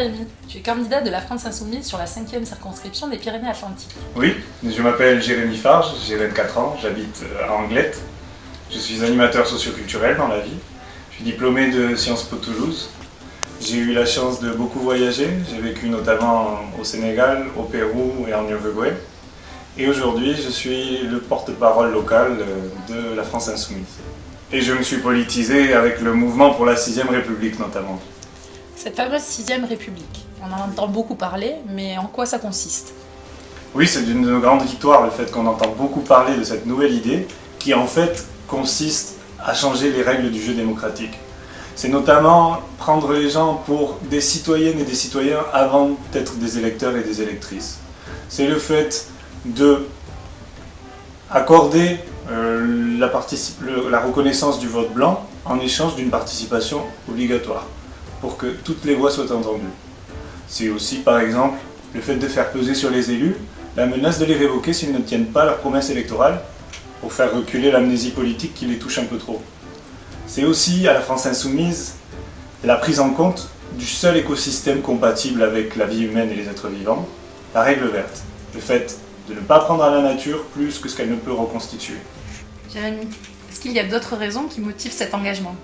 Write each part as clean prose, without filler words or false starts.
Jérémy, tu es candidat de la France Insoumise sur la 5e circonscription des Pyrénées-Atlantiques. Oui, je m'appelle Jérémy Farge, j'ai 24 ans, j'habite à Anglette. Je suis animateur socioculturel dans la vie. Je suis diplômé de Sciences Po Toulouse. J'ai eu la chance de beaucoup voyager. J'ai vécu notamment au Sénégal, au Pérou et en Uruguay. Et aujourd'hui, je suis le porte-parole local de la France Insoumise. Et je me suis politisé avec le mouvement pour la 6ème République notamment. Cette fameuse 6e République, on en entend beaucoup parler, mais en quoi ça consiste? Oui, c'est une de nos grandes victoires, le fait qu'on entend beaucoup parler de cette nouvelle idée qui en fait consiste à changer les règles du jeu démocratique. C'est notamment prendre les gens pour des citoyennes et des citoyens avant d'être des électeurs et des électrices. C'est le fait de accorder la reconnaissance du vote blanc en échange d'une participation obligatoire pour que toutes les voix soient entendues. C'est aussi par exemple le fait de faire peser sur les élus la menace de les révoquer s'ils ne tiennent pas leurs promesses électorales pour faire reculer l'amnésie politique qui les touche un peu trop. C'est aussi à la France Insoumise la prise en compte du seul écosystème compatible avec la vie humaine et les êtres vivants, la règle verte, le fait de ne pas prendre à la nature plus que ce qu'elle ne peut reconstituer. Jérémy, est-ce qu'il y a d'autres raisons qui motivent cet engagement?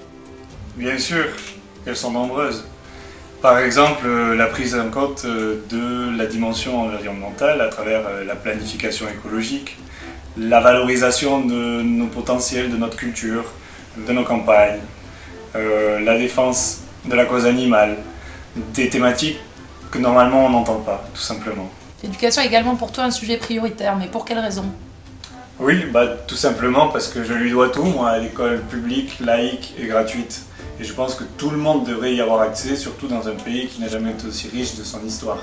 Bien sûr, elles sont nombreuses. Par exemple, la prise en compte de la dimension environnementale à travers la planification écologique, la valorisation de nos potentiels, de notre culture, de nos campagnes, la défense de la cause animale, des thématiques que normalement on n'entend pas, tout simplement. L'éducation est également pour toi un sujet prioritaire, mais pour quelle raison? Oui, tout simplement parce que je lui dois tout, moi, à l'école publique, laïque et gratuite. Et je pense que tout le monde devrait y avoir accès, surtout dans un pays qui n'a jamais été aussi riche de son histoire.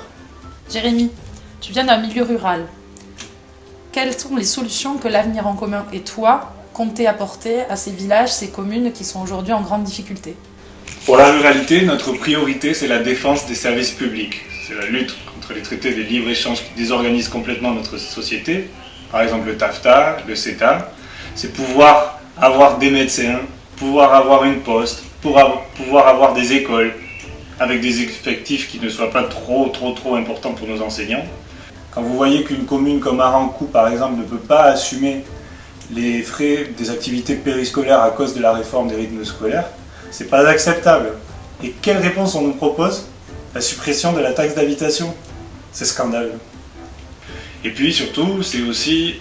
Jérémy, tu viens d'un milieu rural. Quelles sont les solutions que l'Avenir en commun et toi comptez apporter à ces villages, ces communes qui sont aujourd'hui en grande difficulté? Pour la ruralité, notre priorité, c'est la défense des services publics. C'est la lutte contre les traités de libre-échange qui désorganisent complètement notre société. Par exemple, le TAFTA, le CETA. C'est pouvoir avoir des médecins, pouvoir avoir une poste, pouvoir avoir des écoles avec des effectifs qui ne soient pas trop importants pour nos enseignants. Quand vous voyez qu'une commune comme Arancou, par exemple, ne peut pas assumer les frais des activités périscolaires à cause de la réforme des rythmes scolaires, c'est pas acceptable. Et quelle réponse on nous propose? La suppression de la taxe d'habitation. C'est scandaleux. Et puis surtout, c'est aussi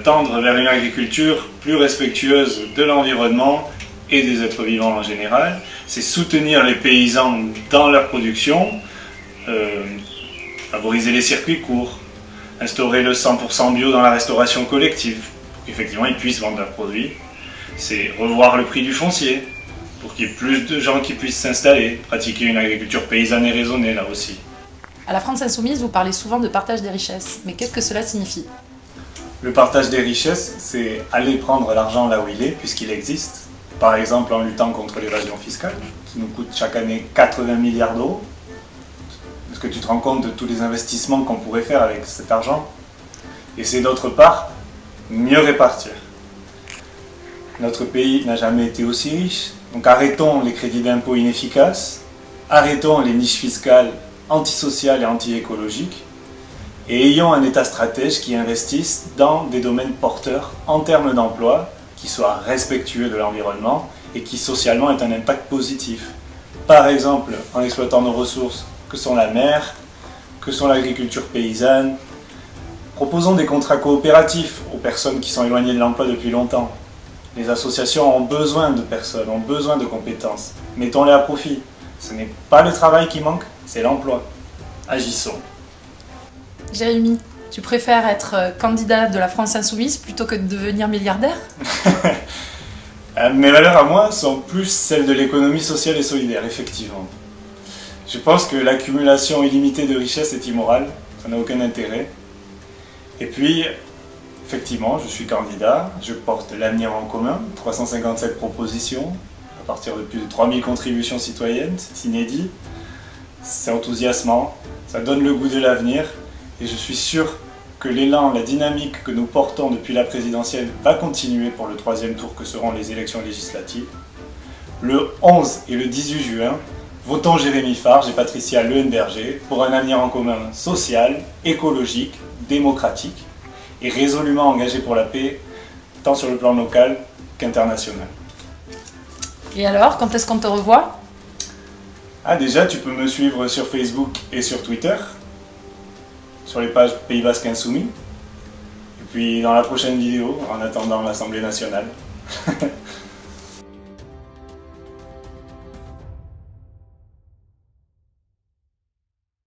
tendre vers une agriculture plus respectueuse de l'environnement et des êtres vivants en général. C'est soutenir les paysans dans leur production, favoriser les circuits courts, instaurer le 100% bio dans la restauration collective, pour qu'effectivement ils puissent vendre leurs produits. C'est revoir le prix du foncier, pour qu'il y ait plus de gens qui puissent s'installer, pratiquer une agriculture paysanne et raisonnée là aussi. À la France Insoumise, vous parlez souvent de partage des richesses, mais qu'est-ce que cela signifie? Le partage des richesses, c'est aller prendre l'argent là où il est, puisqu'il existe. Par exemple en luttant contre l'évasion fiscale, qui nous coûte chaque année 80 milliards d'euros. Est-ce que tu te rends compte de tous les investissements qu'on pourrait faire avec cet argent? Et c'est d'autre part, mieux répartir. Notre pays n'a jamais été aussi riche, donc arrêtons les crédits d'impôt inefficaces, arrêtons les niches fiscales antisociales et anti-écologiques, et ayons un État stratège qui investisse dans des domaines porteurs en termes d'emploi, qui soient respectueux de l'environnement et qui socialement aient un impact positif. Par exemple, en exploitant nos ressources, que sont la mer, que sont l'agriculture paysanne. Proposons des contrats coopératifs aux personnes qui sont éloignées de l'emploi depuis longtemps. Les associations ont besoin de personnes, ont besoin de compétences. Mettons-les à profit. Ce n'est pas le travail qui manque, c'est l'emploi. Agissons. Jérémy, tu préfères être candidat de la France Insoumise plutôt que de devenir milliardaire? Mes valeurs à moi sont plus celles de l'économie sociale et solidaire, effectivement. Je pense que l'accumulation illimitée de richesses est immorale, ça n'a aucun intérêt. Et puis, effectivement, je suis candidat, je porte l'Avenir en commun, 357 propositions, à partir de plus de 3000 contributions citoyennes, c'est inédit, c'est enthousiasmant, ça donne le goût de l'avenir, et je suis sûr que l'élan, la dynamique que nous portons depuis la présidentielle va continuer pour le 3e tour que seront les élections législatives. Le 11 et le 18 juin, Votons Jérémy Farge et Patricia Leuenberger pour un avenir en commun social, écologique, démocratique et résolument engagé pour la paix, tant sur le plan local qu'international. Et alors, quand est-ce qu'on te revoit? Ah, déjà, tu peux me suivre sur Facebook et sur Twitter, sur les pages Pays Basque Insoumis. Et puis dans la prochaine vidéo, en attendant l'Assemblée nationale.